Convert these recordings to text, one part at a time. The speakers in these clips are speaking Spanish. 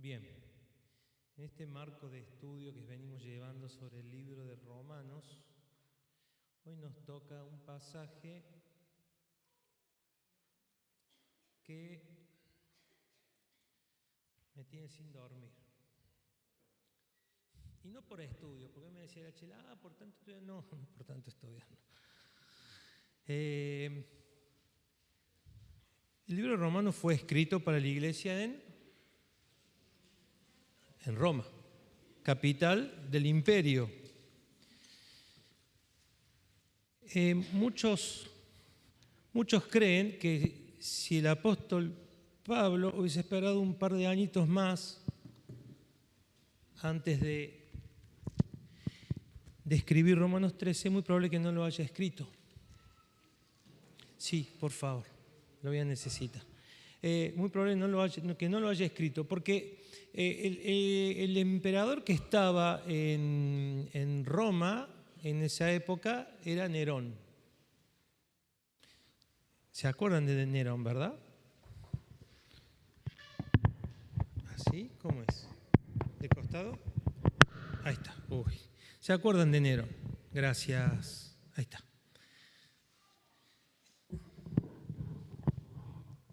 Bien, en este marco de estudio que venimos llevando sobre el libro de Romanos, hoy nos toca un pasaje que me tiene sin dormir. Y no por estudio, porque me decía la chela, por tanto estudiar, no por tanto estudiar. No. El libro de Romanos fue escrito para la iglesia en Roma, capital del imperio. Muchos creen que si el apóstol Pablo hubiese esperado un par de añitos más antes de escribir Romanos 13, es muy probable que no lo haya escrito. Sí, por favor, lo voy a necesitar. Muy probable que no lo haya escrito, porque el emperador que estaba en Roma en esa época era Nerón. ¿Se acuerdan de Nerón, verdad? ¿Así? ¿Cómo es? ¿De costado? Ahí está. Uy. ¿Se acuerdan de Nerón? Gracias. Ahí está.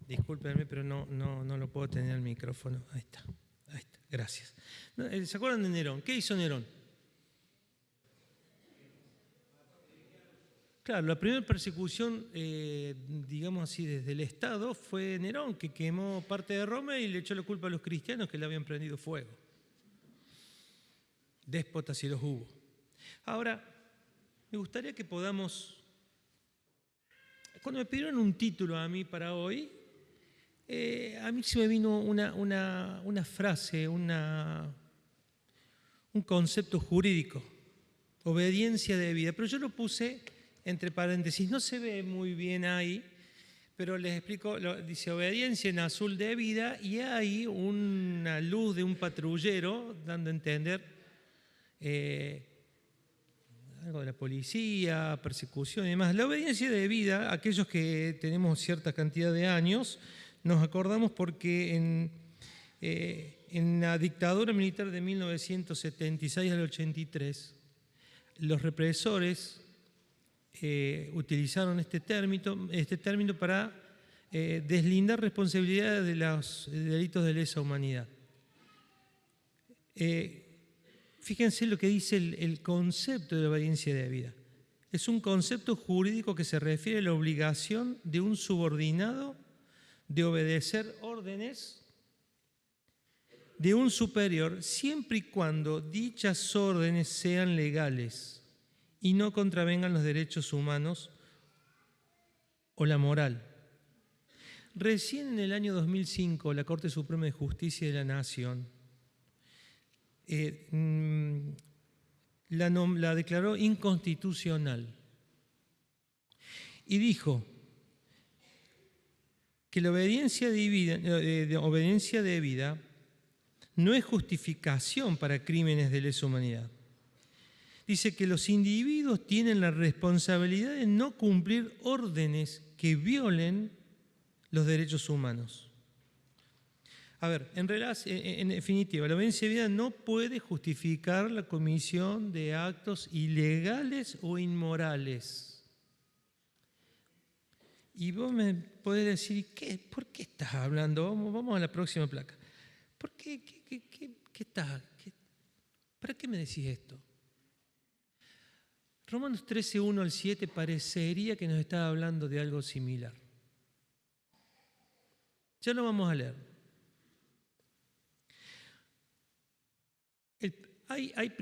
Discúlpenme, pero no lo puedo tener el micrófono. Ahí está. Gracias. ¿Se acuerdan de Nerón? ¿Qué hizo Nerón? Claro, la primera persecución, digamos así, desde el Estado fue Nerón, que quemó parte de Roma y le echó la culpa a los cristianos que le habían prendido fuego. Déspotas sí los hubo. Ahora, me gustaría que podamos... Cuando me pidieron un título a mí para hoy, a mí se me vino una frase, un concepto jurídico, obediencia de vida, pero yo lo puse entre paréntesis, no se ve muy bien ahí, pero les explico, dice obediencia en azul de vida y hay una luz de un patrullero dando a entender algo de la policía, persecución y demás. La obediencia de vida, aquellos que tenemos cierta cantidad de años, nos acordamos porque en la dictadura militar de 1976 al 83, los represores utilizaron este término para deslindar responsabilidades de los delitos de lesa humanidad. Fíjense lo que dice el concepto de obediencia de vida. Es un concepto jurídico que se refiere a la obligación de un subordinado de obedecer órdenes de un superior siempre y cuando dichas órdenes sean legales y no contravengan los derechos humanos o la moral. Recién en el año 2005, la Corte Suprema de Justicia de la Nación la declaró inconstitucional y dijo que la obediencia debida no es justificación para crímenes de lesa humanidad. Dice que los individuos tienen la responsabilidad de no cumplir órdenes que violen los derechos humanos. A ver, en definitiva, la obediencia de vida no puede justificar la comisión de actos ilegales o inmorales. Y vos me podés decir, ¿por qué estás hablando? Vamos a la próxima placa. ¿Por qué? ¿Para qué me decís esto? Romanos 13, 1 al 7 parecería que nos está hablando de algo similar. Ya lo vamos a leer. Hay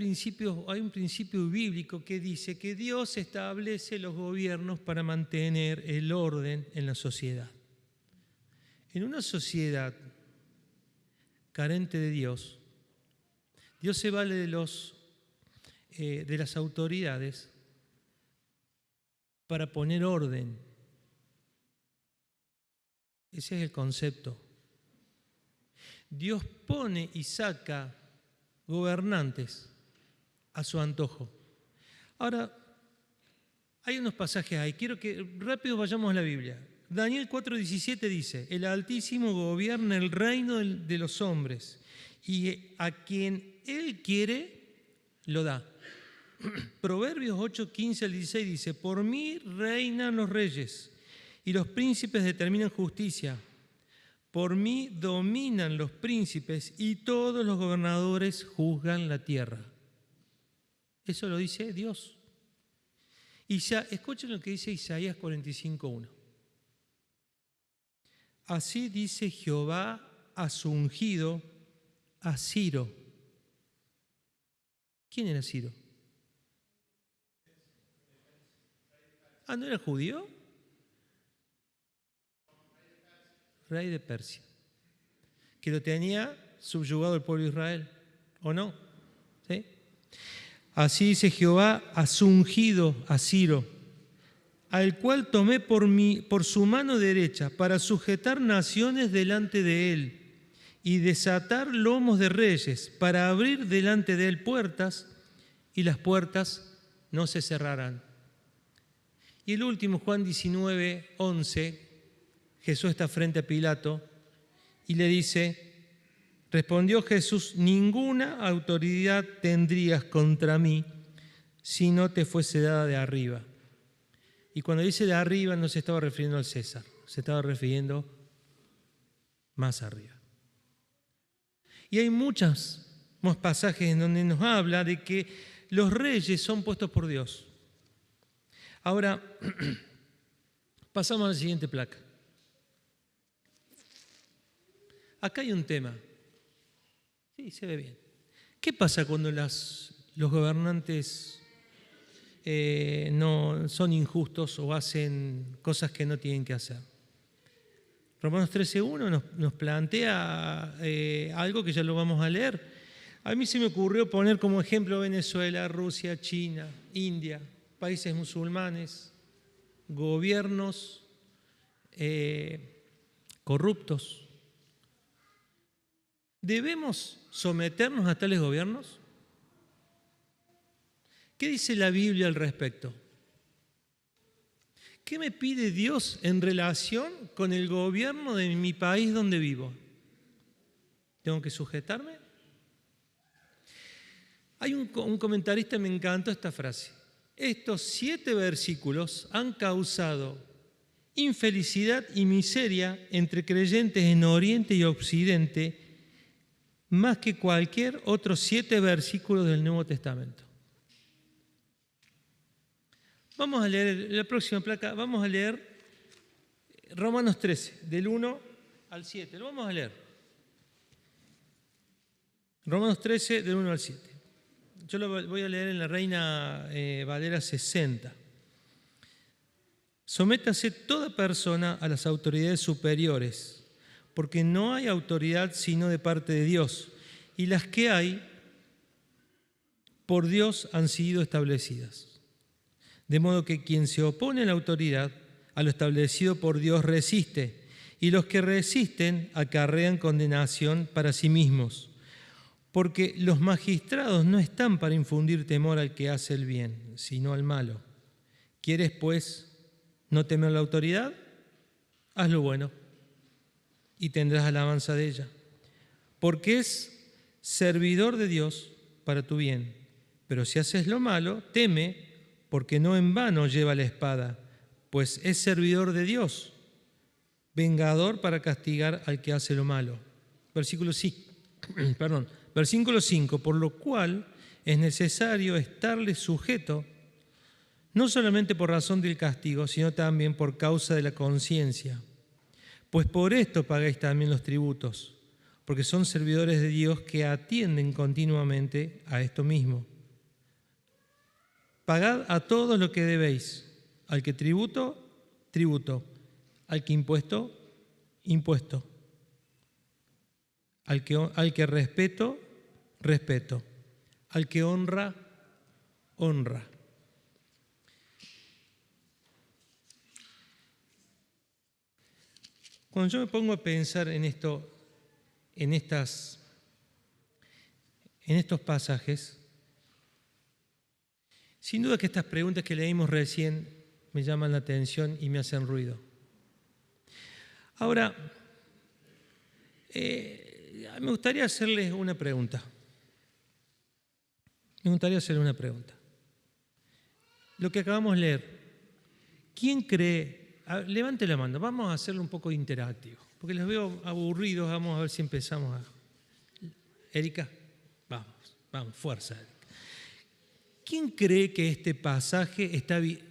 un principio bíblico que dice que Dios establece los gobiernos para mantener el orden en la sociedad. En una sociedad carente de Dios, Dios se vale de las autoridades para poner orden. Ese es el concepto. Dios pone y saca gobernantes a su antojo. Ahora, hay unos pasajes ahí. Quiero que rápido vayamos a la Biblia. Daniel 4:17 dice: el Altísimo gobierna el reino de los hombres y a quien Él quiere, lo da. Proverbios 8, 15 al 16 dice: por mí reinan los reyes y los príncipes determinan justicia. Por mí dominan los príncipes y todos los gobernadores juzgan la tierra. Eso lo dice Dios. Escuchen lo que dice Isaías 45:1. Así dice Jehová a su ungido, a Ciro. ¿Quién era Ciro? ¿No era judío? Rey de Persia, que lo tenía subyugado el pueblo de Israel, ¿o no? ¿Sí? Así dice Jehová a su ungido, a Ciro, al cual tomé por su mano derecha para sujetar naciones delante de él y desatar lomos de reyes, para abrir delante de él puertas, y las puertas no se cerrarán. Y el último, Juan 19:11, Jesús está frente a Pilato y le dice, respondió Jesús: ninguna autoridad tendrías contra mí si no te fuese dada de arriba. Y cuando dice de arriba no se estaba refiriendo al César, se estaba refiriendo más arriba. Y hay muchos pasajes en donde nos habla de que los reyes son puestos por Dios. Ahora, pasamos a la siguiente placa. Acá hay un tema. Sí, se ve bien. ¿Qué pasa cuando los gobernantes no son injustos o hacen cosas que no tienen que hacer? Romanos 13:1 nos plantea algo que ya lo vamos a leer. A mí se me ocurrió poner como ejemplo Venezuela, Rusia, China, India, países musulmanes, gobiernos corruptos. ¿Debemos someternos a tales gobiernos? ¿Qué dice la Biblia al respecto? ¿Qué me pide Dios en relación con el gobierno de mi país donde vivo? ¿Tengo que sujetarme? Hay un comentarista, me encantó esta frase. Estos 7 versículos han causado infelicidad y miseria entre creyentes en Oriente y Occidente, más que cualquier otros 7 versículos del Nuevo Testamento. Vamos a leer la próxima placa, vamos a leer Romanos 13, del 1 al 7. Lo vamos a leer. Romanos 13, del 1 al 7. Yo lo voy a leer en la Reina Valera 60. Sométase toda persona a las autoridades superiores, porque no hay autoridad sino de parte de Dios, y las que hay por Dios han sido establecidas. De modo que quien se opone a la autoridad, a lo establecido por Dios, resiste, y los que resisten acarrean condenación para sí mismos, porque los magistrados no están para infundir temor al que hace el bien, sino al malo. ¿Quieres, pues, no temer la autoridad? Haz lo bueno y tendrás alabanza de ella, porque es servidor de Dios para tu bien. Pero si haces lo malo, teme, porque no en vano lleva la espada, pues es servidor de Dios, vengador para castigar al que hace lo malo. Versículo 5, por lo cual es necesario estarle sujeto, no solamente por razón del castigo, sino también por causa de la conciencia. Pues por esto pagáis también los tributos, porque son servidores de Dios que atienden continuamente a esto mismo. Pagad a todos lo que debéis, al que tributo, tributo, al que impuesto, impuesto, al que respeto, respeto, al que honra, honra. Cuando yo me pongo a pensar en esto, en estos pasajes, sin duda que estas preguntas que leímos recién me llaman la atención y me hacen ruido. Ahora, Me gustaría hacerles una pregunta. Lo que acabamos de leer, ¿quién cree? Levante la mano, vamos a hacerlo un poco interactivo, porque los veo aburridos, vamos a ver si empezamos a... Erika, vamos, fuerza, Erika. ¿Quién cree que este pasaje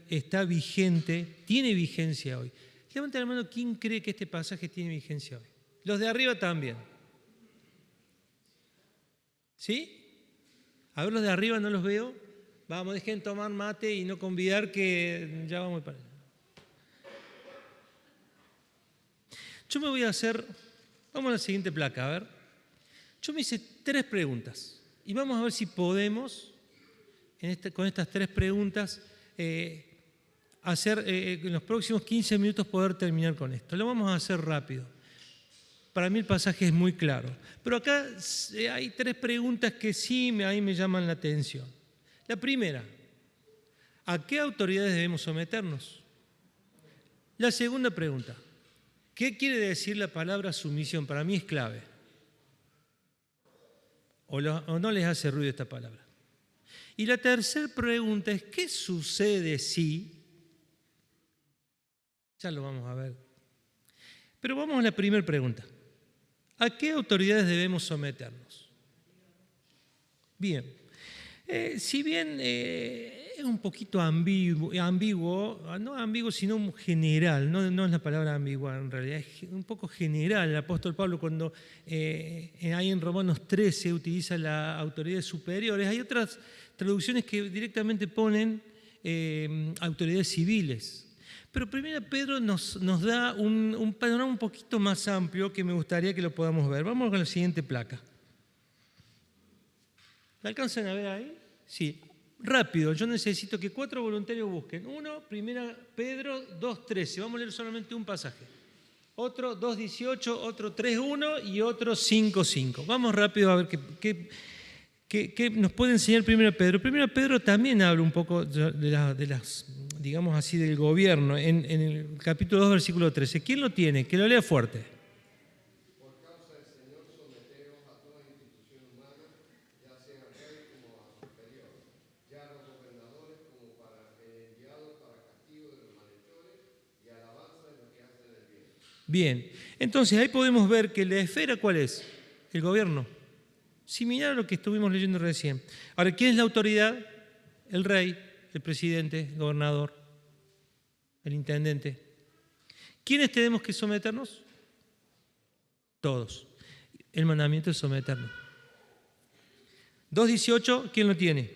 está vigente, tiene vigencia hoy? Levante la mano, ¿quién cree que este pasaje tiene vigencia hoy? Los de arriba también. ¿Sí? A ver, los de arriba no los veo. Vamos, dejen tomar mate y no convidar que ya vamos para allá. Yo me voy a hacer, vamos a la siguiente placa, a ver. Yo me hice 3 preguntas y vamos a ver si podemos, con estas 3 preguntas, hacer en los próximos 15 minutos poder terminar con esto. Lo vamos a hacer rápido. Para mí el pasaje es muy claro. Pero acá hay 3 preguntas que sí ahí me llaman la atención. La primera, ¿a qué autoridades debemos someternos? La segunda pregunta, ¿qué quiere decir la palabra sumisión? Para mí es clave. ¿O no les hace ruido esta palabra? Y la tercera pregunta es, ¿qué sucede si? Ya lo vamos a ver. Pero vamos a la primera pregunta. ¿A qué autoridades debemos someternos? Bien. Si bien es un poquito ambiguo, no ambiguo, sino general, no es la palabra ambigua en realidad, es un poco general. El apóstol Pablo cuando ahí en Romanos 13 utiliza la autoridades superiores, hay otras traducciones que directamente ponen autoridades civiles. Pero primero Pedro nos da un panorama un poquito más amplio que me gustaría que lo podamos ver. Vamos con la siguiente placa. ¿La alcanzan a ver ahí? Sí. Rápido, yo necesito que 4 voluntarios busquen. Uno, 1 Pedro 2.13. Vamos a leer solamente un pasaje. Otro 2.18, otro 3.1 y otro 5.5. Vamos rápido a ver qué nos puede enseñar 1 Pedro. 1 Pedro también habla un poco de las, digamos así, del gobierno. En el capítulo 2, versículo 13. ¿Quién lo tiene? Que lo lea fuerte. Bien, entonces ahí podemos ver que la esfera, ¿cuál es? El gobierno. Similar a lo que estuvimos leyendo recién. Ahora, ¿quién es la autoridad? El rey, el presidente, el gobernador, el intendente. ¿Quiénes tenemos que someternos? Todos. El mandamiento es someternos. 2.18, ¿quién lo tiene?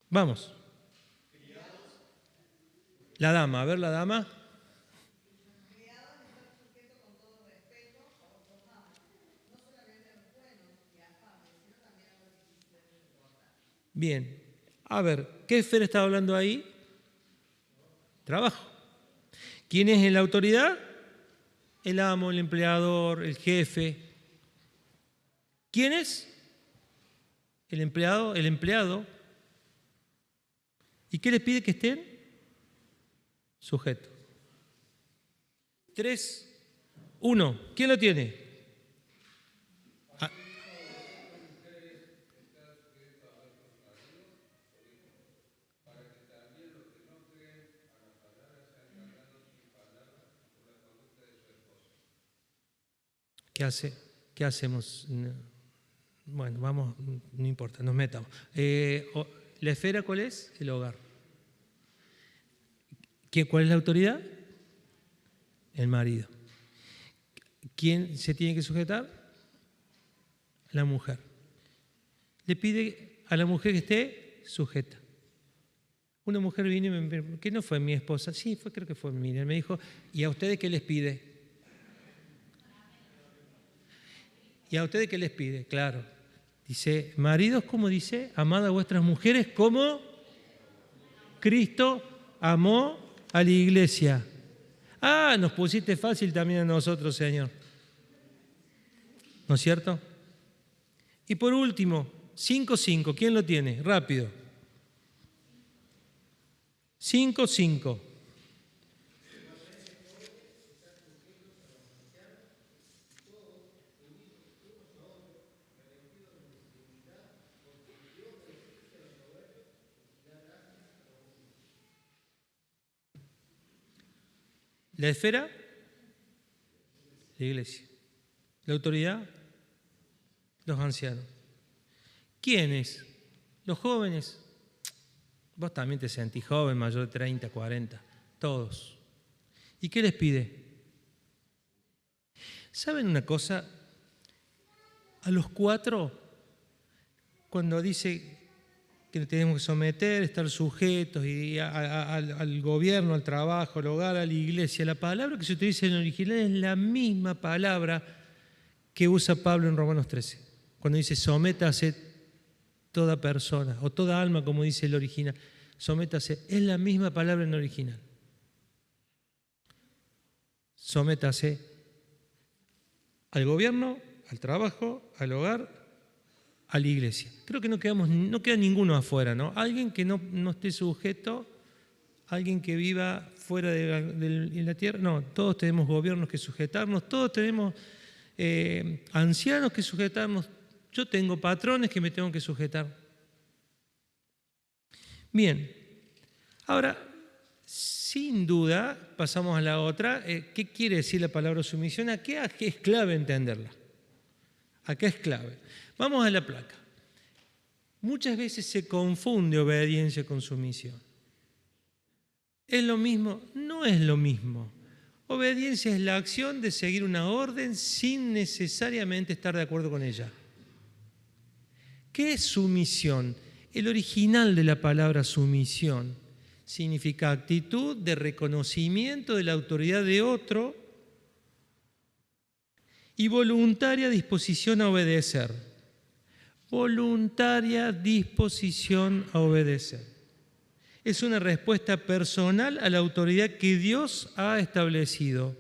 Vamos. La dama, a ver la dama. Bien, a ver, ¿qué esfera está hablando ahí? Trabajo. ¿Quién es la autoridad? El amo, el empleador, el jefe. ¿Quién es? El empleado. ¿Y qué les pide que estén? Sujetos. 3.1. ¿Quién lo tiene? ¿Qué hacemos? Bueno, vamos, no importa, nos metamos. ¿La esfera cuál es? El hogar. ¿Cuál es la autoridad? El marido. ¿Quién se tiene que sujetar? La mujer. Le pide a la mujer que esté sujeta. Una mujer vino y me dijo, ¿qué no fue mi esposa? Sí, creo que fue Miriam. Me dijo, ¿y a ustedes qué les pide? ¿Y a ustedes qué les pide? Claro. Dice, maridos, ¿cómo dice? Amad a vuestras mujeres como Cristo amó a la iglesia. Ah, nos pusiste fácil también a nosotros, Señor. ¿No es cierto? Y por último, 5.5. ¿Quién lo tiene? Rápido. 5.5. La esfera, la iglesia. La autoridad, los ancianos. ¿Quiénes? Los jóvenes. Vos también te sentís joven, mayor de 30, 40. Todos. ¿Y qué les pide? ¿Saben una cosa? A los 4, cuando dice que nos tenemos que someter, estar sujetos y al gobierno, al trabajo, al hogar, a la iglesia, la palabra que se utiliza en el original es la misma palabra que usa Pablo en Romanos 13, cuando dice sométase toda persona o toda alma, como dice el original. Sométase, es la misma palabra en el original. Sométase al gobierno, al trabajo, al hogar, a la iglesia. Creo que no queda ninguno afuera, ¿no? Alguien que no esté sujeto, alguien que viva fuera de la tierra. No, todos tenemos gobiernos que sujetarnos, todos tenemos ancianos que sujetarnos. Yo tengo patrones que me tengo que sujetar. Bien, ahora, sin duda, pasamos a la otra. ¿Qué quiere decir la palabra sumisión? Aquí es clave entenderla. Acá es clave. Vamos a la placa. Muchas veces se confunde obediencia con sumisión. ¿Es lo mismo? No es lo mismo. Obediencia es la acción de seguir una orden sin necesariamente estar de acuerdo con ella. ¿Qué es sumisión? El original de la palabra sumisión significa actitud de reconocimiento de la autoridad de otro y voluntaria disposición a obedecer. Voluntaria disposición a obedecer. Es una respuesta personal a la autoridad que Dios ha establecido.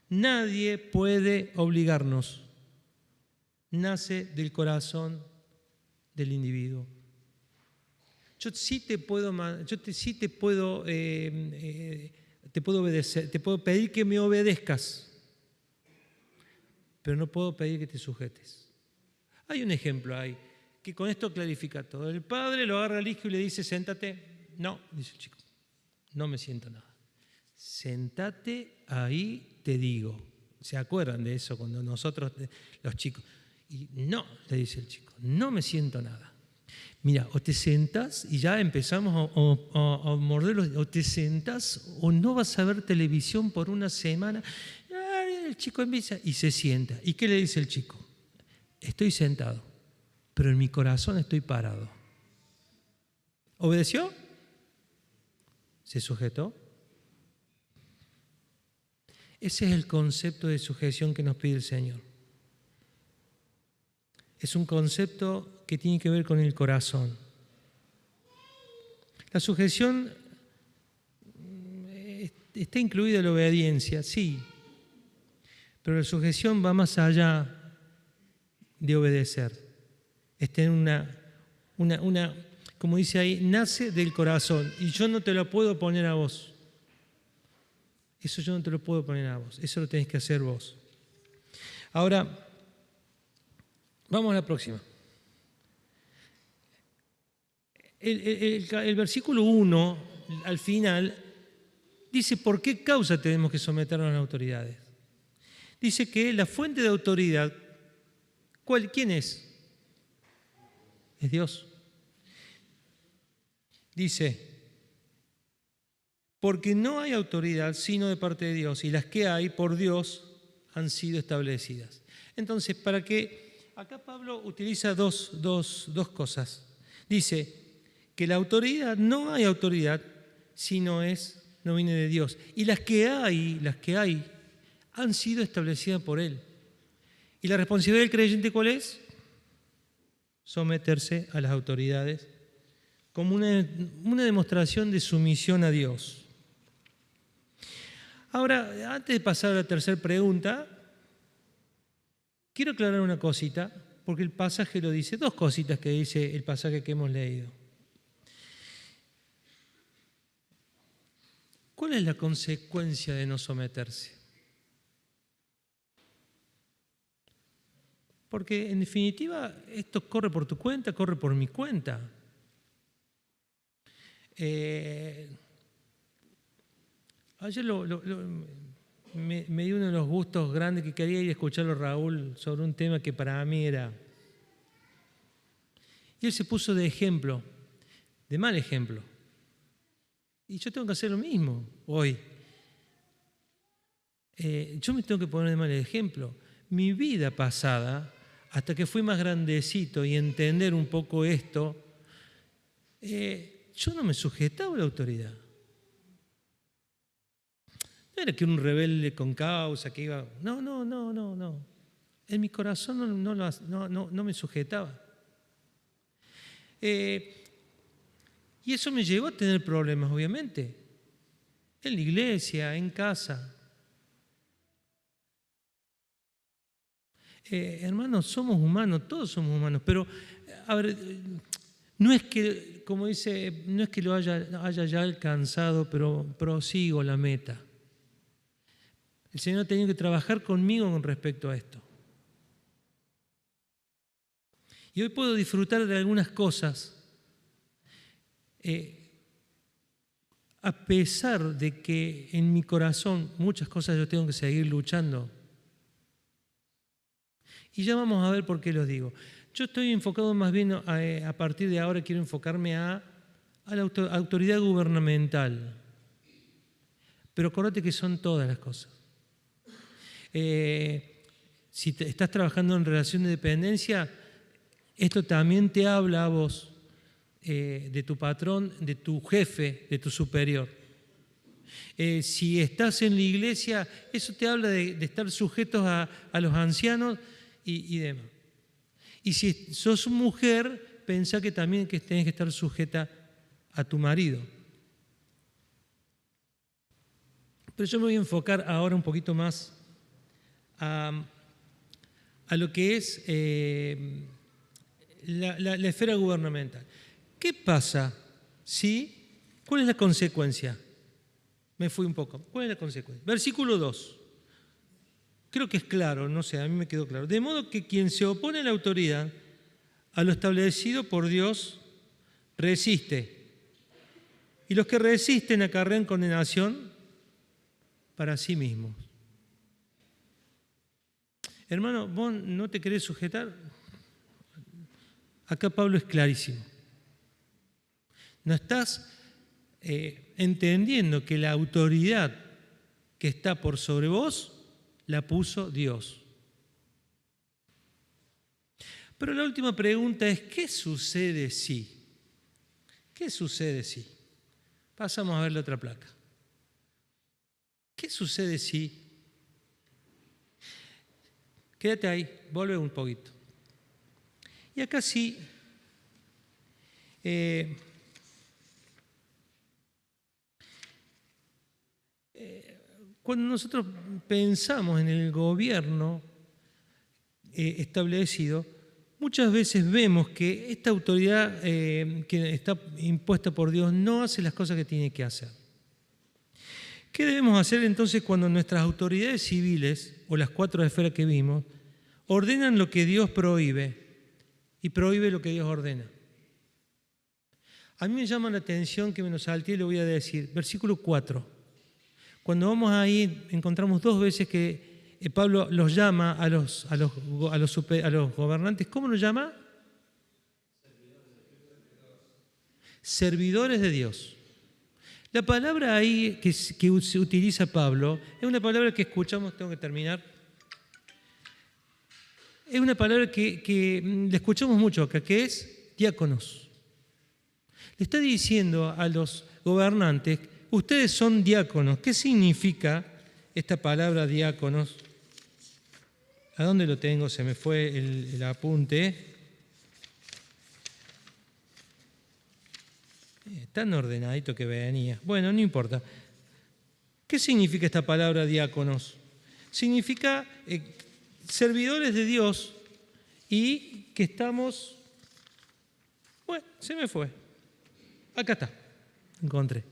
Nadie puede obligarnos. Nace del corazón del individuo. Yo sí te puedo obedecer, te puedo pedir que me obedezcas, pero no puedo pedir que te sujetes. Hay un ejemplo ahí que con esto clarifica todo. El padre lo agarra al hijo y le dice, séntate. No, dice el chico, no me siento nada. Sentate ahí, te digo. ¿Se acuerdan de eso cuando nosotros, los chicos? Y no, le dice el chico, no me siento nada. Mira, o te sentás y ya empezamos a morderlos, o te sentás o no vas a ver televisión por una semana. El chico empieza y se sienta. ¿Y qué le dice el chico? Estoy sentado, pero en mi corazón estoy parado. ¿Obedeció? ¿Se sujetó? Ese es el concepto de sujeción que nos pide el Señor. Es un concepto que tiene que ver con el corazón. La sujeción está incluida en la obediencia, sí, pero la sujeción va más allá de obedecer. Está en una, como dice ahí, nace del corazón y yo no te lo puedo poner a vos. Eso yo no te lo puedo poner a vos, eso lo tenés que hacer vos. Ahora, vamos a la próxima. El versículo 1, al final, dice por qué causa tenemos que someternos a las autoridades. Dice que la fuente de autoridad, ¿quién es? Es Dios. Dice, porque no hay autoridad sino de parte de Dios, y las que hay por Dios han sido establecidas. Entonces, para que acá Pablo utiliza dos cosas. Dice que la autoridad, no hay autoridad si no viene de Dios. Y las que hay han sido establecidas por Él. ¿Y la responsabilidad del creyente cuál es? Someterse a las autoridades como una demostración de sumisión a Dios. Ahora, antes de pasar a la tercera pregunta, quiero aclarar una cosita, porque el pasaje lo dice, dos cositas que dice el pasaje que hemos leído. ¿Cuál es la consecuencia de no someterse? Porque en definitiva esto corre por tu cuenta, corre por mi cuenta. Ayer me dio uno de los gustos grandes que quería ir a escucharlo Raúl sobre un tema que para mí era... Y él se puso de ejemplo, de mal ejemplo. Y yo tengo que hacer lo mismo hoy. Yo me tengo que poner de mal ejemplo. Mi vida pasada, hasta que fui más grandecito y entender un poco esto, yo no me sujetaba a la autoridad. No era que un rebelde con causa, que iba... No. En mi corazón no me sujetaba. Y eso me llevó a tener problemas, obviamente. En la iglesia, en casa. Hermanos, somos humanos, todos somos humanos, pero, a ver, no es que, como dice, no es que lo haya ya alcanzado, pero prosigo la meta. El Señor ha tenido que trabajar conmigo con respecto a esto. Y hoy puedo disfrutar de algunas cosas, a pesar de que en mi corazón muchas cosas yo tengo que seguir luchando. Y ya vamos a ver por qué los digo. Yo estoy enfocado más bien, a partir de ahora quiero enfocarme a la autoridad gubernamental. Pero acuérdate que son todas las cosas. Si estás trabajando en relación de dependencia, esto también te habla a vos de tu patrón, de tu jefe, de tu superior. Si estás en la iglesia, eso te habla de estar sujetos a los ancianos y demás. Y si sos mujer, pensá que también tenés que estar sujeta a tu marido. Pero yo me voy a enfocar ahora un poquito más a lo que es la esfera gubernamental. ¿Qué pasa si? ¿Cuál es la consecuencia? Me fui un poco. ¿Cuál es la consecuencia? Versículo 2. Creo que es claro, no sé, a mí me quedó claro. De modo que quien se opone a la autoridad, a lo establecido por Dios, resiste. Y los que resisten acarrean condenación para sí mismos. Hermano, ¿vos no te querés sujetar? Acá Pablo es clarísimo. No estás entendiendo que la autoridad que está por sobre vos la puso Dios. Pero la última pregunta es, ¿qué sucede si? ¿Qué sucede si? Pasamos a ver la otra placa. ¿Qué sucede si? Quédate ahí, vuelve un poquito. Y acá sí, cuando nosotros pensamos en el gobierno establecido, muchas veces vemos que esta autoridad que está impuesta por Dios no hace las cosas que tiene que hacer. ¿Qué debemos hacer entonces cuando nuestras autoridades civiles, o las 4 esferas que vimos, ordenan lo que Dios prohíbe y prohíbe lo que Dios ordena? A mí me llama la atención que me lo salté y le voy a decir, versículo 4. Cuando vamos ahí encontramos 2 veces que Pablo los llama a los gobernantes. ¿Cómo los llama? Servidores de Dios. La palabra ahí que se utiliza Pablo es una palabra que escuchamos, tengo que terminar. Es una palabra que le escuchamos mucho acá, que es diáconos. Le está diciendo a los gobernantes, ustedes son diáconos. ¿Qué significa esta palabra diáconos? ¿A dónde lo tengo? Se me fue el apunte. Tan ordenadito que venía. Bueno, no importa. ¿Qué significa esta palabra diáconos? Significa servidores de Dios y que estamos... Bueno, se me fue. Acá está. Encontré.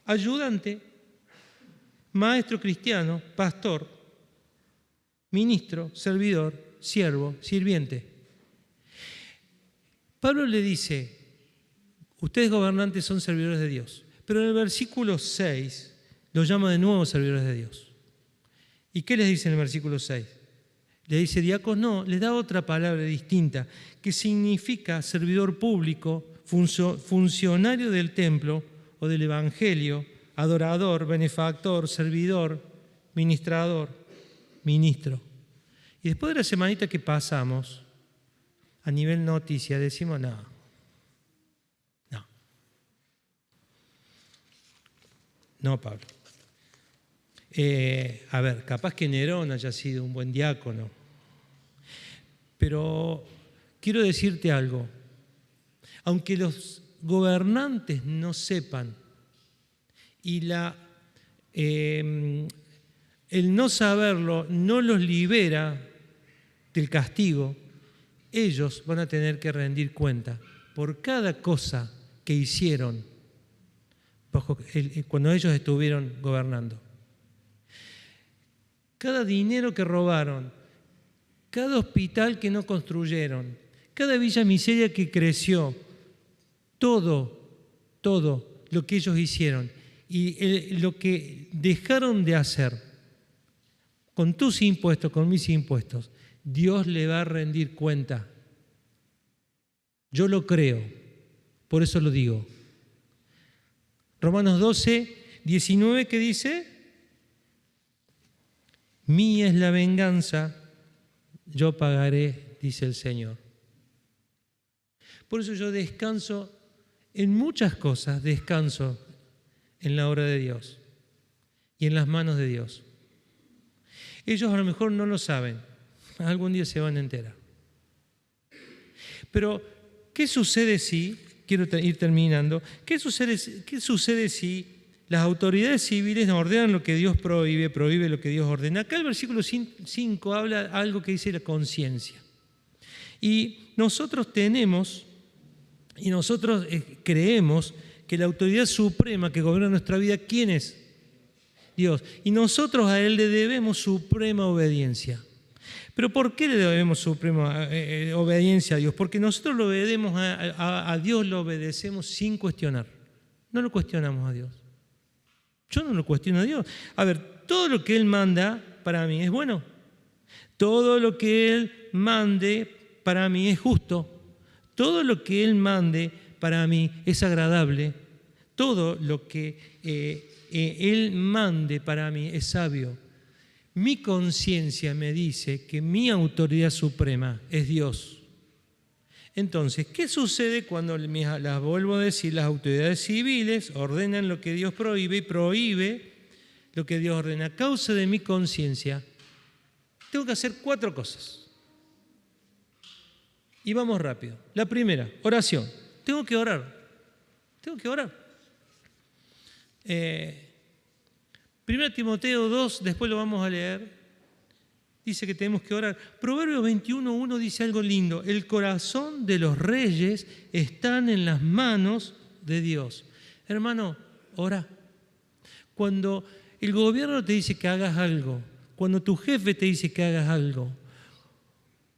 Ayudante, maestro cristiano, pastor, ministro, servidor, siervo, sirviente. Pablo le dice, ustedes gobernantes son servidores de Dios, Pero en el versículo 6 los llama de nuevo servidores de Dios. ¿Y qué les dice en el versículo 6? Le dice diáconos, no, les da otra palabra distinta, que significa servidor público, funcionario del templo o del evangelio, adorador, benefactor, servidor, ministrador, ministro. Y después de la semanita que pasamos, a nivel noticia, decimos no. No, Pablo. A ver, capaz que Nerón haya sido un buen diácono, pero quiero decirte algo. Aunque los gobernantes no sepan y el no saberlo no los libera del castigo, ellos van a tener que rendir cuenta por cada cosa que hicieron cuando ellos estuvieron gobernando. Cada dinero que robaron, cada hospital que no construyeron, cada villa miseria que creció, todo lo que ellos hicieron y lo que dejaron de hacer con tus impuestos, con mis impuestos, Dios le va a rendir cuenta. Yo lo creo, por eso lo digo. Romanos 12, 19, ¿qué dice? Mía es la venganza, yo pagaré, dice el Señor. Por eso yo descanso en muchas cosas, descanso en la obra de Dios y en las manos de Dios. Ellos a lo mejor no lo saben, algún día se van a enterar. Pero, ¿qué sucede si, quiero ir terminando, qué sucede si las autoridades civiles ordenan lo que Dios prohíbe lo que Dios ordena? Acá el versículo 5 habla algo que dice la conciencia. Y nosotros creemos que la autoridad suprema que gobierna nuestra vida, ¿quién es? Dios. Y nosotros a Él le debemos suprema obediencia. ¿Pero por qué le debemos suprema obediencia a Dios? Porque nosotros lo obedecemos a Dios, lo obedecemos sin cuestionar. No lo cuestionamos a Dios. Yo no lo cuestiono a Dios. A ver, todo lo que Él manda para mí es bueno. Todo lo que Él mande para mí es justo. Todo lo que Él mande para mí es agradable. Todo lo que Él mande para mí es sabio. Mi conciencia me dice que mi autoridad suprema es Dios. Entonces, ¿qué sucede cuando, las vuelvo a decir, las autoridades civiles ordenan lo que Dios prohíbe y prohíbe lo que Dios ordena? A causa de mi conciencia, tengo que hacer 4 cosas. Y vamos rápido. La primera, oración. Tengo que orar. 1 Timoteo 2, después lo vamos a leer, dice que tenemos que orar. Proverbios 21:1 dice algo lindo. El corazón de los reyes están en las manos de Dios. Hermano, ora. Cuando el gobierno te dice que hagas algo, cuando tu jefe te dice que hagas algo,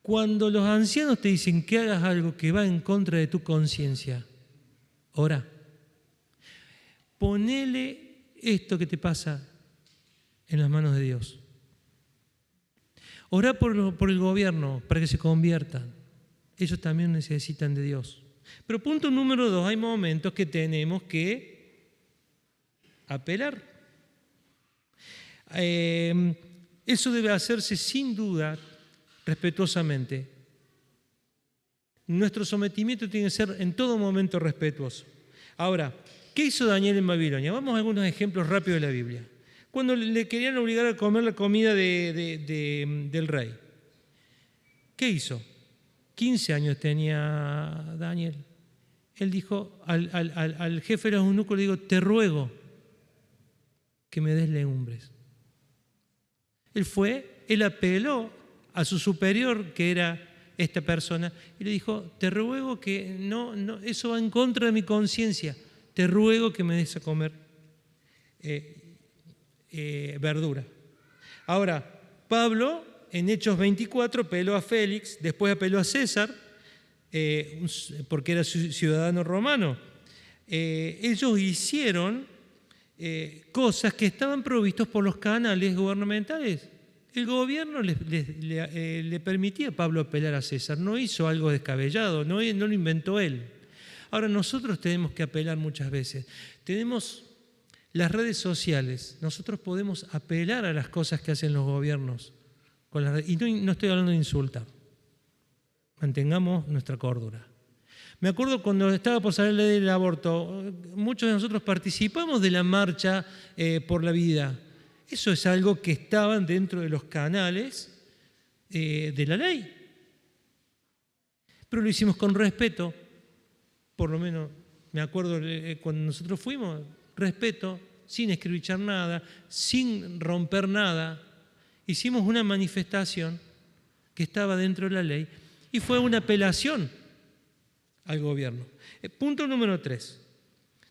cuando los ancianos te dicen que hagas algo que va en contra de tu conciencia, ora. Ponele esto que te pasa en las manos de Dios. Orá por el gobierno para que se conviertan. Ellos también necesitan de Dios. Pero punto número 2, hay momentos que tenemos que apelar. Eso debe hacerse sin duda, respetuosamente. Nuestro sometimiento tiene que ser en todo momento respetuoso. Ahora, ¿qué hizo Daniel en Babilonia? Vamos a algunos ejemplos rápidos de la Biblia. Cuando le querían obligar a comer la comida del rey, ¿qué hizo? 15 años tenía Daniel. Él dijo al jefe de los eunucos, le digo, te ruego que me des legumbres. Él apeló a su superior, que era esta persona, y le dijo, te ruego que no, eso va en contra de mi conciencia, te ruego que me des a comer verdura. Ahora, Pablo en Hechos 24 apeló a Félix, después apeló a César, porque era ciudadano romano. ellos hicieron cosas que estaban provistos por los canales gubernamentales. El gobierno le permitía a Pablo apelar a César, no hizo algo descabellado, no lo inventó él. Ahora nosotros tenemos que apelar muchas veces. Tenemos las redes sociales, nosotros podemos apelar a las cosas que hacen los gobiernos. Y no estoy hablando de insultar. Mantengamos nuestra cordura. Me acuerdo cuando estaba por salir la ley del aborto, muchos de nosotros participamos de la marcha por la vida. Eso es algo que estaba dentro de los canales de la ley. Pero lo hicimos con respeto, por lo menos me acuerdo cuando nosotros fuimos, respeto, sin escribichar nada, sin romper nada. Hicimos una manifestación que estaba dentro de la ley y fue una apelación al gobierno. Punto número 3.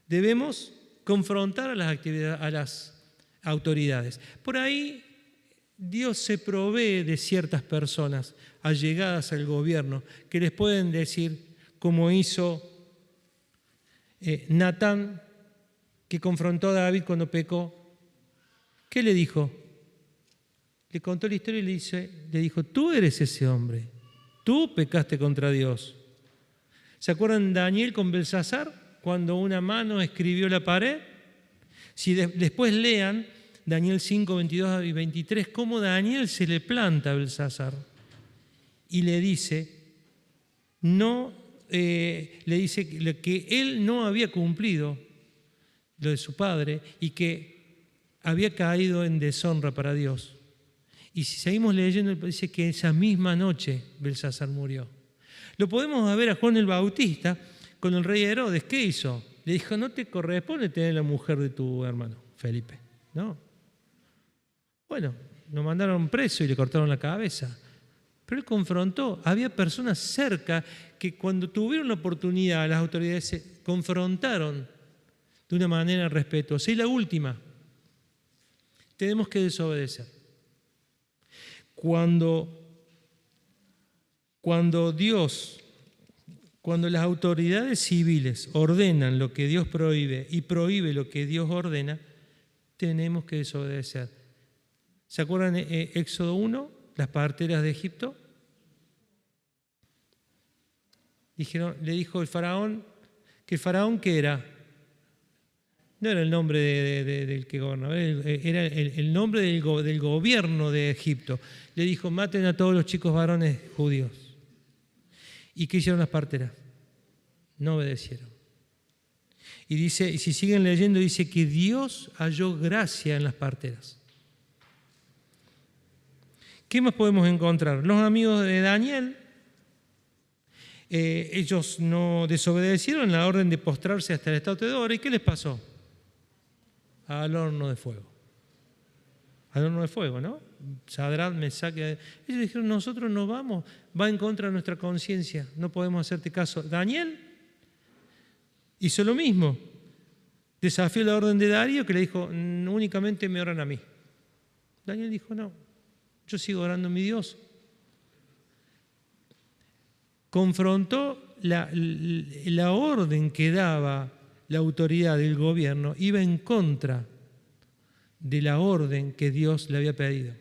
Debemos confrontar a las autoridades. Por ahí Dios se provee de ciertas personas allegadas al gobierno que les pueden decir, como hizo Natán, que confrontó a David cuando pecó. ¿Qué le dijo? Le contó la historia y le dijo, tú eres ese hombre, tú pecaste contra Dios. ¿Se acuerdan de Daniel con Belsasar cuando una mano escribió la pared? Si después lean Daniel 5, 22 y 23, cómo Daniel se le planta a Belsasar y le dice, que él no había cumplido lo de su padre y que había caído en deshonra para Dios. Y si seguimos leyendo, dice que esa misma noche Belsasar murió. Lo podemos ver a Juan el Bautista con el rey Herodes. ¿Qué hizo? Le dijo, no te corresponde tener la mujer de tu hermano, Felipe. No. Bueno, lo mandaron preso y le cortaron la cabeza. Pero él confrontó. Había personas cerca que cuando tuvieron la oportunidad, las autoridades se confrontaron de una manera respetuosa. Y la última, tenemos que desobedecer. Cuando las autoridades civiles ordenan lo que Dios prohíbe y prohíbe lo que Dios ordena, tenemos que desobedecer. ¿Se acuerdan Éxodo 1, las parteras de Egipto? Le dijo el faraón, que el faraón ¿qué era? No era el nombre del que gobernaba, era el nombre del gobierno de Egipto. Le dijo, maten a todos los chicos varones judíos. ¿Y qué hicieron las parteras? No obedecieron. Y si siguen leyendo, dice que Dios halló gracia en las parteras. ¿Qué más podemos encontrar? Los amigos de Daniel, ellos no desobedecieron la orden de postrarse hasta el estatua de oro. ¿Y qué les pasó? Al horno de fuego. Al horno de fuego, ¿no? Sadrach, Mesach, ellos dijeron, nosotros no vamos, va en contra de nuestra conciencia, no podemos hacerte caso. Daniel hizo lo mismo. Desafió la orden de Darío, que le dijo, únicamente me oran a mí. Daniel dijo, no, yo sigo orando a mi Dios. Confrontó la orden que daba la autoridad del gobierno, iba en contra de la orden que Dios le había pedido.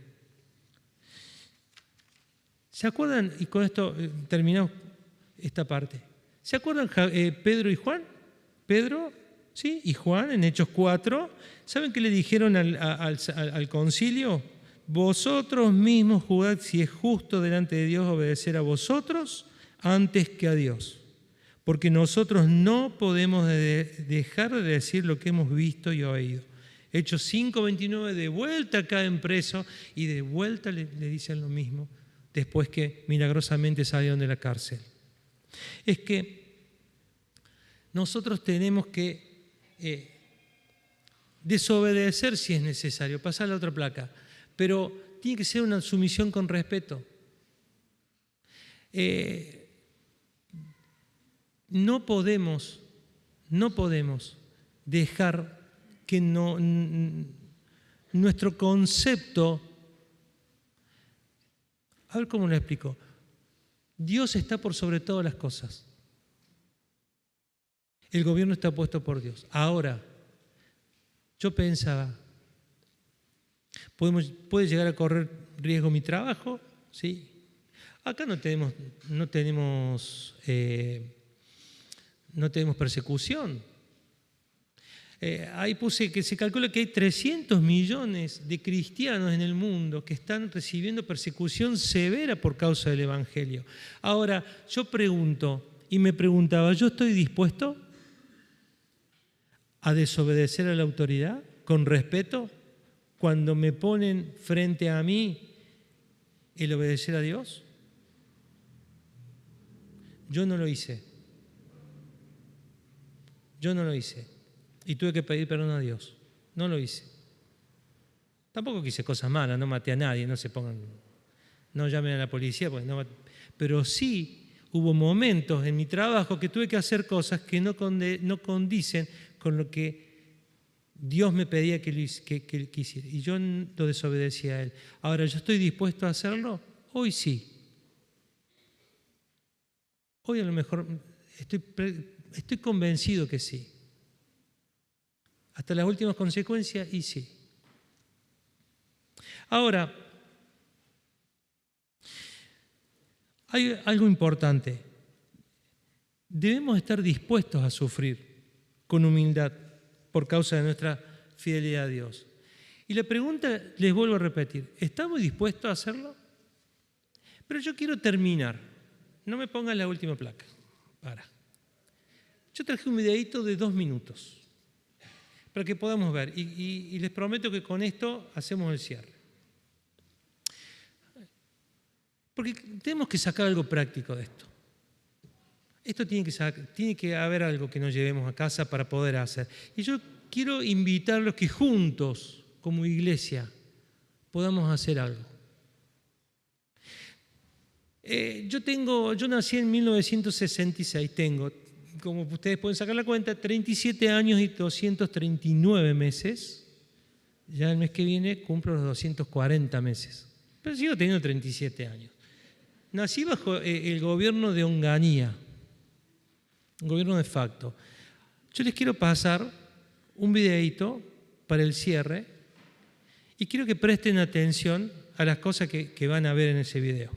¿Se acuerdan? Y con esto terminamos esta parte. ¿Se acuerdan Pedro y Juan? Pedro, ¿sí? Y Juan en Hechos 4. ¿Saben qué le dijeron al concilio? Vosotros mismos juzgad si es justo delante de Dios obedecer a vosotros antes que a Dios. Porque nosotros no podemos dejar de decir lo que hemos visto y oído. Hechos 5:29, de vuelta caen presos y de vuelta le dicen lo mismo después que milagrosamente salieron de la cárcel. Es que nosotros tenemos que desobedecer si es necesario, pasar a la otra placa, pero tiene que ser una sumisión con respeto. No podemos dejar que nuestro concepto, a ver cómo lo explico, Dios está por sobre todas las cosas. El gobierno está puesto por Dios. Ahora, yo pensaba, ¿puede llegar a correr riesgo mi trabajo? Sí. Acá no tenemos persecución. Ahí puse que se calcula que hay 300 millones de cristianos en el mundo que están recibiendo persecución severa por causa del Evangelio. Ahora, yo pregunto, y me preguntaba, ¿yo estoy dispuesto a desobedecer a la autoridad con respeto cuando me ponen frente a mí el obedecer a Dios? Yo no lo hice. Y tuve que pedir perdón a Dios. No lo hice. Tampoco hice cosas malas, no maté a nadie, no llamen a la policía, pero sí hubo momentos en mi trabajo que tuve que hacer cosas que no condicen con lo que Dios me pedía que hiciera. Y yo lo desobedecí a Él. Ahora, ¿yo estoy dispuesto a hacerlo? Hoy sí. Hoy a lo mejor estoy convencido que sí. Hasta las últimas consecuencias, y sí. Ahora, hay algo importante. Debemos estar dispuestos a sufrir con humildad por causa de nuestra fidelidad a Dios. Y la pregunta, les vuelvo a repetir, ¿estamos dispuestos a hacerlo? Pero yo quiero terminar. No me pongan la última placa. Yo traje un videíto de 2 minutos para que podamos ver. Y les prometo que con esto hacemos el cierre. Porque tenemos que sacar algo práctico de esto. Esto tiene que haber algo que nos llevemos a casa para poder hacer. Y yo quiero invitarlos que juntos, como iglesia, podamos hacer algo. Yo nací en 1966, tengo, como ustedes pueden sacar la cuenta, 37 años y 239 meses. Ya el mes que viene cumplo los 240 meses. Pero sigo teniendo 37 años. Nací bajo el gobierno de Onganía, un gobierno de facto. Yo les quiero pasar un videíto para el cierre y quiero que presten atención a las cosas que van a ver en ese video.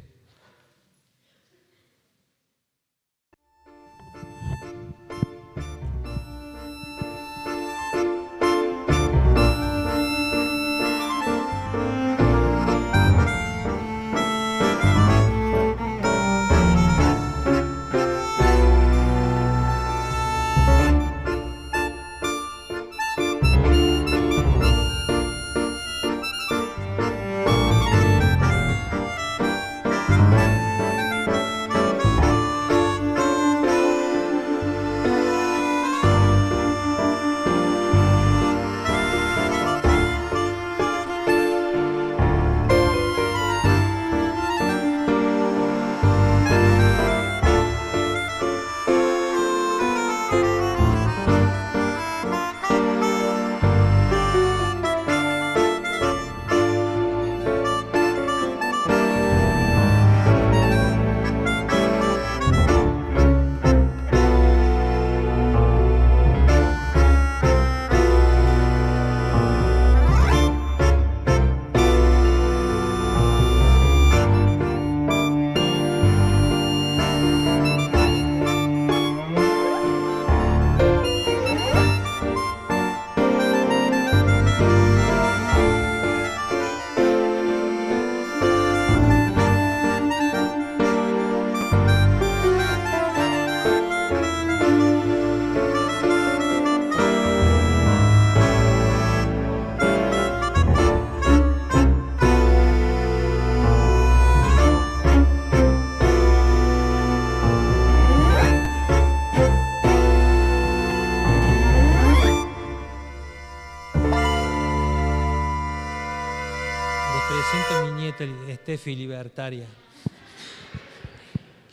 Steffi libertaria.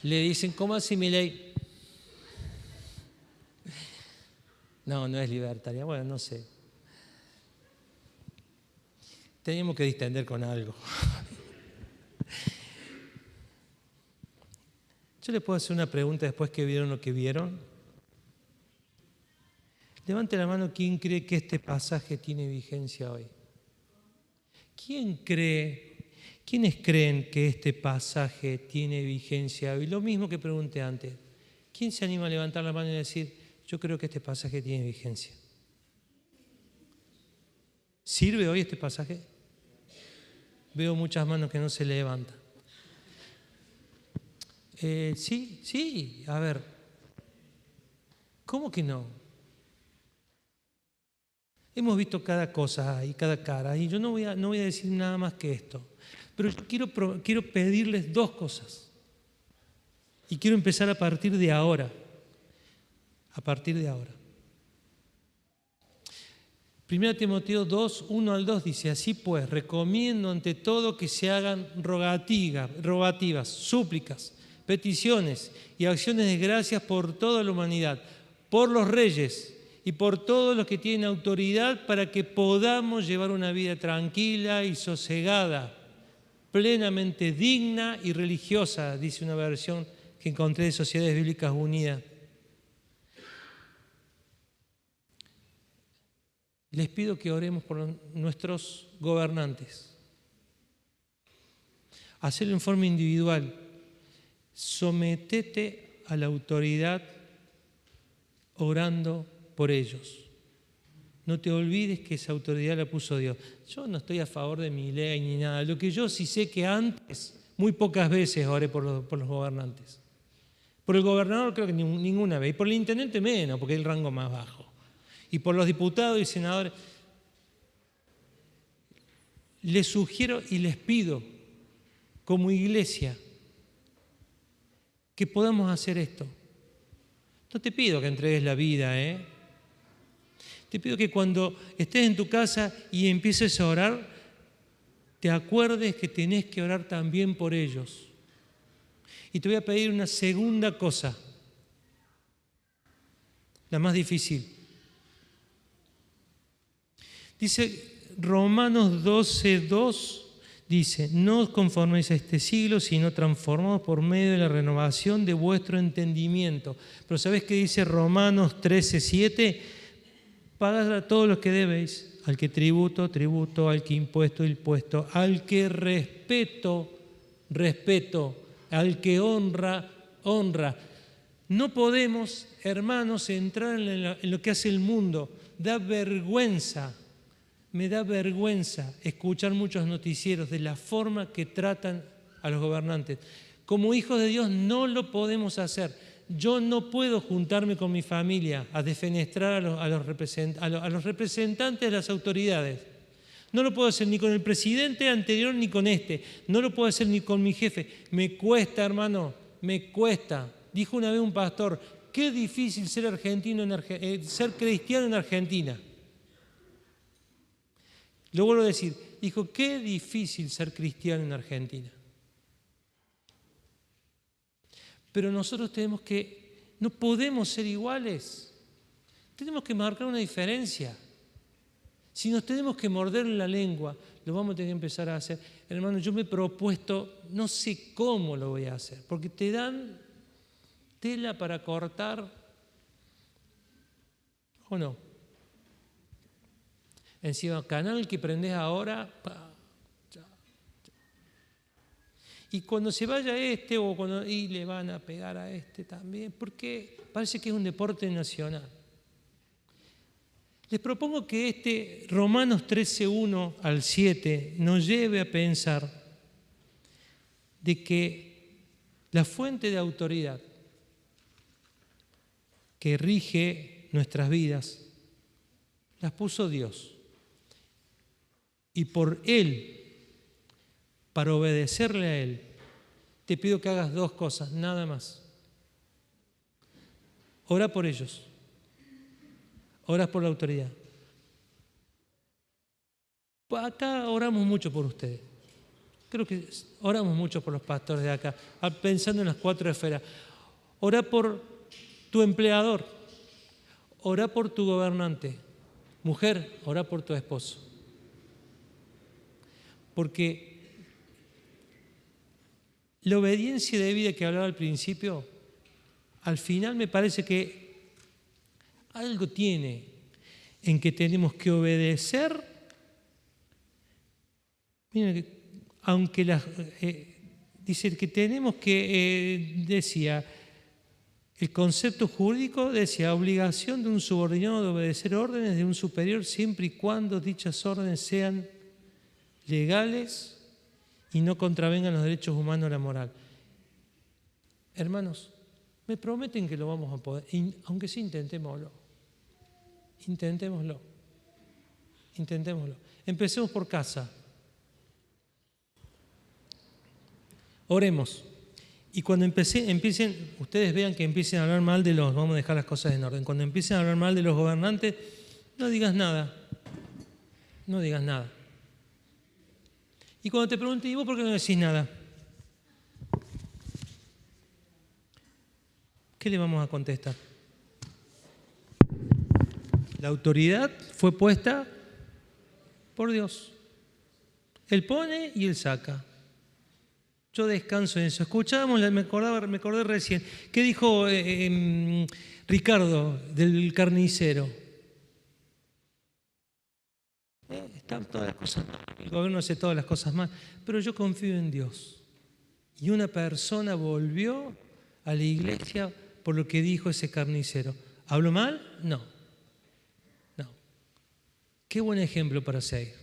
Le dicen, ¿cómo así Milei? No es libertaria. Bueno, no sé. Teníamos que distender con algo. Yo les puedo hacer una pregunta después que vieron lo que vieron. Levante la mano quien cree que este pasaje tiene vigencia hoy. ¿Quiénes creen que este pasaje tiene vigencia hoy? Lo mismo que pregunté antes. ¿Quién se anima a levantar la mano y decir, yo creo que este pasaje tiene vigencia? ¿Sirve hoy este pasaje? Veo muchas manos que no se levantan. Sí, a ver. ¿Cómo que no? Hemos visto cada cosa y cada cara, y yo no voy a decir nada más que esto. Pero quiero pedirles dos cosas. Y quiero empezar a partir de ahora. A partir de ahora. 1 Timoteo 2, 1 al 2 dice, así pues, recomiendo ante todo que se hagan rogativas, súplicas, peticiones y acciones de gracias por toda la humanidad, por los reyes y por todos los que tienen autoridad, para que podamos llevar una vida tranquila y sosegada, plenamente digna y religiosa, dice una versión que encontré de Sociedades Bíblicas Unidas. Les pido que oremos por nuestros gobernantes. Hacerlo en forma individual. Sométete a la autoridad orando por ellos. No te olvides que esa autoridad la puso Dios. Yo no estoy a favor de mi ley ni nada. Lo que yo sí sé que antes, muy pocas veces oré por los gobernantes. Por el gobernador creo que ninguna vez. Y por el intendente menos, porque es el rango más bajo. Y por los diputados y senadores. Les sugiero y les pido, como iglesia, que podamos hacer esto. No te pido que entregues la vida, Te pido que cuando estés en tu casa y empieces a orar, te acuerdes que tenés que orar también por ellos. Y te voy a pedir una segunda cosa, la más difícil. Dice Romanos 12:2, dice, no os conforméis a este siglo, sino transformados por medio de la renovación de vuestro entendimiento. Pero ¿sabés qué dice Romanos 13:7? Pagad a todos los que debéis, al que tributo, tributo, al que impuesto, impuesto, al que respeto, al que honra, honra. No podemos, hermanos, entrar en lo que hace el mundo. Da vergüenza. Me da vergüenza escuchar muchos noticieros de la forma que tratan a los gobernantes. Como hijos de Dios no lo podemos hacer. Yo no puedo juntarme con mi familia a defenestrar a los representantes de las autoridades. No lo puedo hacer ni con el presidente anterior ni con este. No lo puedo hacer ni con mi jefe. Me cuesta, hermano, me cuesta. Dijo una vez un pastor, qué difícil ser cristiano en Argentina. Lo vuelvo a decir, dijo, qué difícil ser cristiano en Argentina. Pero nosotros no podemos ser iguales. Tenemos que marcar una diferencia. Si nos tenemos que morder la lengua, lo vamos a tener que empezar a hacer. Hermano, yo me he propuesto, no sé cómo lo voy a hacer, porque te dan tela para cortar, ¿o no? Encima, canal que prendés ahora, y cuando se vaya y le van a pegar a este también, porque parece que es un deporte nacional. Les propongo que Romanos 13:1 al 7 nos lleve a pensar de que la fuente de autoridad que rige nuestras vidas las puso Dios. Y por Él, para obedecerle a Él, te pido que hagas dos cosas, nada más. Ora por ellos. Oras por la autoridad. Acá oramos mucho por ustedes. Creo que oramos mucho por los pastores de acá, pensando en las 4 esferas. Ora por tu empleador. Ora por tu gobernante. Mujer, ora por tu esposo. Porque la obediencia de vida que hablaba al principio, al final me parece que algo tiene en que tenemos que obedecer, miren, aunque dice que tenemos que, decía, el concepto jurídico decía obligación de un subordinado de obedecer órdenes de un superior siempre y cuando dichas órdenes sean legales y no contravengan los derechos humanos o la moral. Hermanos, me prometen que lo vamos a poder, aunque sí intentémoslo. Intentémoslo. Empecemos por casa. Oremos. Y cuando empiecen, ustedes vean que empiecen a hablar mal de los, vamos a dejar las cosas en orden, cuando empiecen a hablar mal de los gobernantes, no digas nada. No digas nada. Y cuando te pregunten, ¿y vos por qué no decís nada? ¿Qué le vamos a contestar? La autoridad fue puesta por Dios. Él pone y Él saca. Yo descanso en eso. Escuchábamos, me acordé recién, ¿qué dijo Ricardo del carnicero? Están todas las cosas mal, el gobierno hace todas las cosas mal, pero yo confío en Dios. Y una persona volvió a la iglesia por lo que dijo ese carnicero. ¿Habló mal? No. Qué buen ejemplo para seguir.